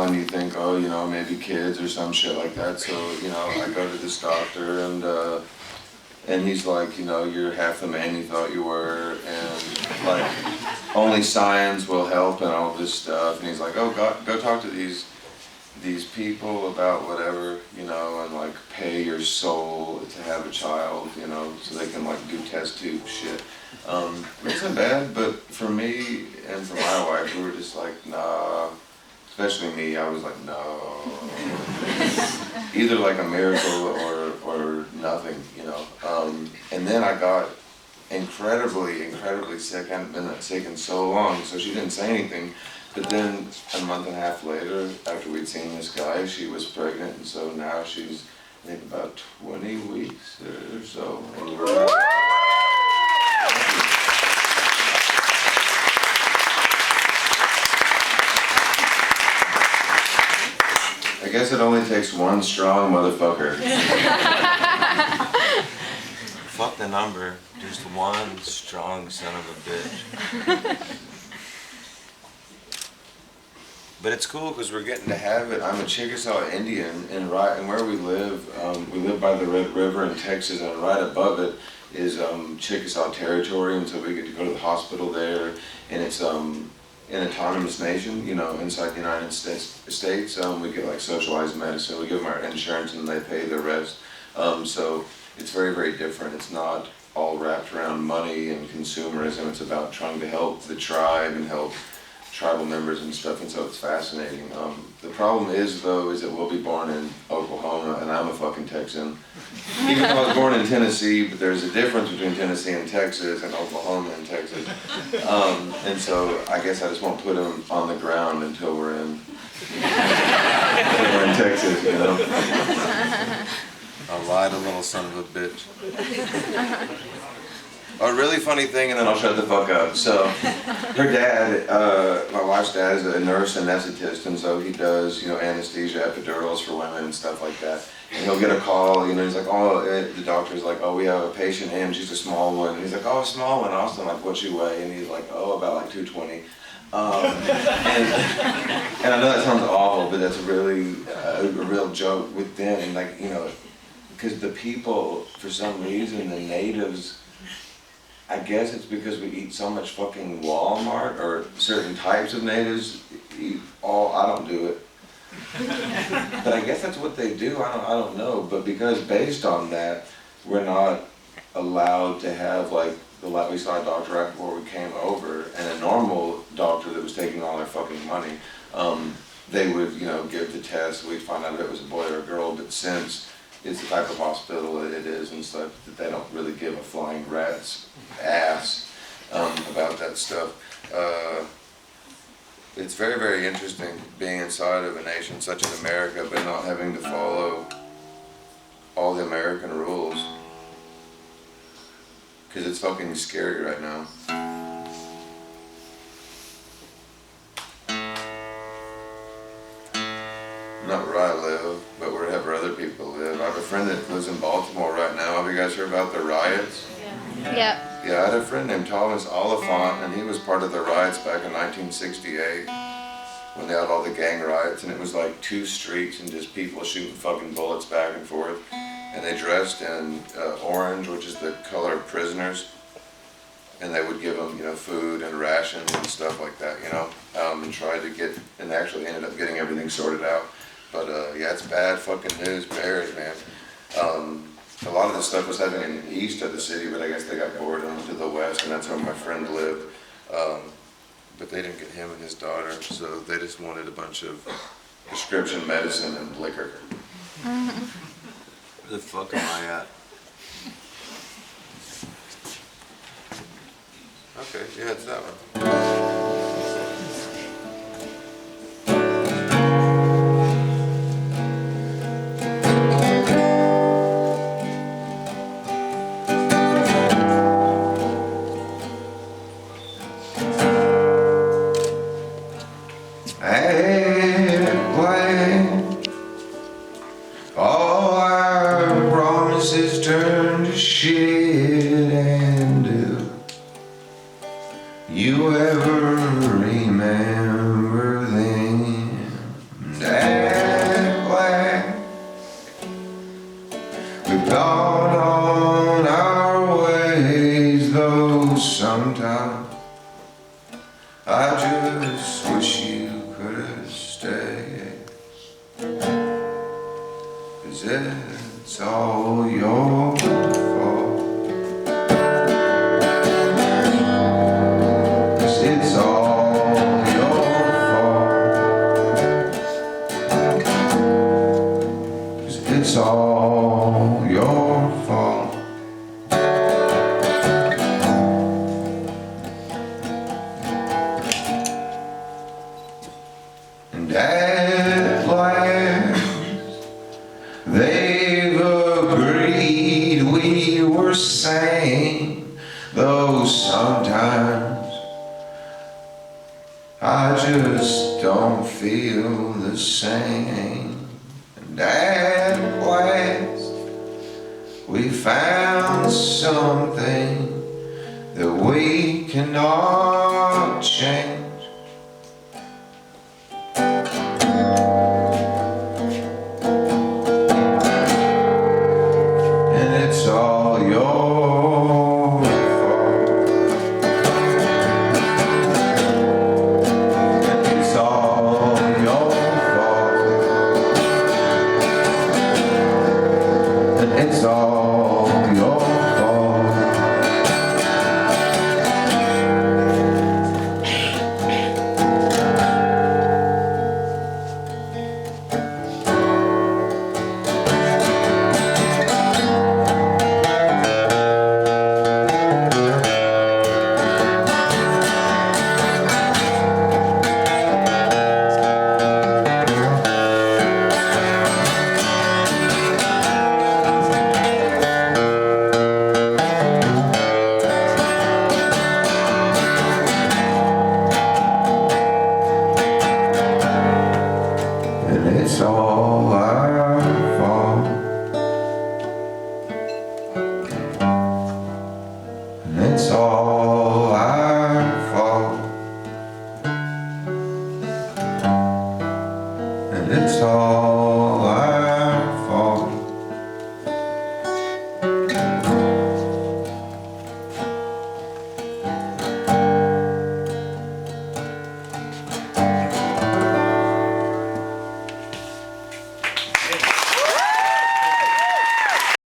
and you think, oh, you know, maybe kids or some shit like that. So, you know, I go to this doctor and he's like, you know, you're half the man you thought you were, and like, only science will help and all this stuff. And he's like, oh, go talk to these people about whatever, you know, and like pay your soul to have a child, you know, so they can like do test tube shit. It wasn't bad, but for me and for my wife, we were just like, nah. Especially me, I was like, no. Either like a miracle or nothing, you know. And then I got incredibly sick. I hadn't been that sick in so long, so she didn't say anything. But then a month and a half later, after we'd seen this guy, she was pregnant, and so now she's, I think, about 20 weeks or so. And we're I guess it only takes one strong motherfucker. Fuck the number, just one strong son of a bitch. But it's cool because we're getting to have it. I'm a Chickasaw Indian, and where we live by the Red River in Texas, and right above it is Chickasaw territory, and so we get to go to the hospital there, and it's an autonomous nation, you know, inside the United States. We get like socialized medicine, we give them our insurance, and they pay the rest. So it's very different. It's not all wrapped around money and consumerism. It's about trying to help the tribe and help tribal members and stuff, and so it's fascinating. The problem is, though, is that we'll be born in Oklahoma, and I'm a fucking Texan. Even though I was born in Tennessee, but there's a difference between Tennessee and Texas, and Oklahoma and Texas. And so I guess I just won't put them on the ground until we're in Texas, you know. I lied, a little son of a bitch. A really funny thing, and then I'll shut the fuck up. So, her dad, my wife's dad is a nurse anesthetist, and so he does, you know, anesthesia, epidurals for women and stuff like that. And he'll get a call, you know, he's like, oh, the doctor's like, oh, we have a patient in, she's a small one. And he's like, oh, a small one, Austin, like, what you weigh? And he's like, oh, about like 220. And I know that sounds awful, but that's really a real joke with them, and like, you know, because the people, for some reason, the natives, I guess it's because we eat so much fucking Walmart, or certain types of natives eat all, I don't do it. But I guess that's what they do, I don't know. But because based on that, we're not allowed to have like, we saw a doctor right before we came over, and a normal doctor that was taking all our fucking money, they would, you know, give the test, we'd find out if it was a boy or a girl, but since it's the type of hospital that it is and stuff, that they don't really give a flying rat's ass about that stuff. It's very interesting being inside of a nation such as America, but not having to follow all the American rules. Because it's fucking scary right now. Not where I live, but wherever other people live. I have a friend that lives in Baltimore right now. Have you guys heard about the riots? Yeah. Yeah, I had a friend named Thomas Oliphant, and he was part of the riots back in 1968 when they had all the gang riots, and it was like 2 streets and just people shooting fucking bullets back and forth. And they dressed in orange, which is the color of prisoners, and they would give them, you know, food and rations and stuff like that, you know, and tried to get, and actually ended up getting everything sorted out. But yeah, it's bad fucking news bears, man. A lot of this stuff was happening in the east of the city, but I guess they got bored and went to the west, and that's where my friend lived. But they didn't get him and his daughter, so they just wanted a bunch of prescription medicine and liquor. Where the fuck am I at? Okay, yeah, it's that one. All our promises turn to shit, and you ever 'cause it's all your fault. 'Cause it's all your fault. 'Cause it's all your fault. And at last they've agreed we were sane, though sometimes I just don't feel the same. And at last we found something that we cannot change.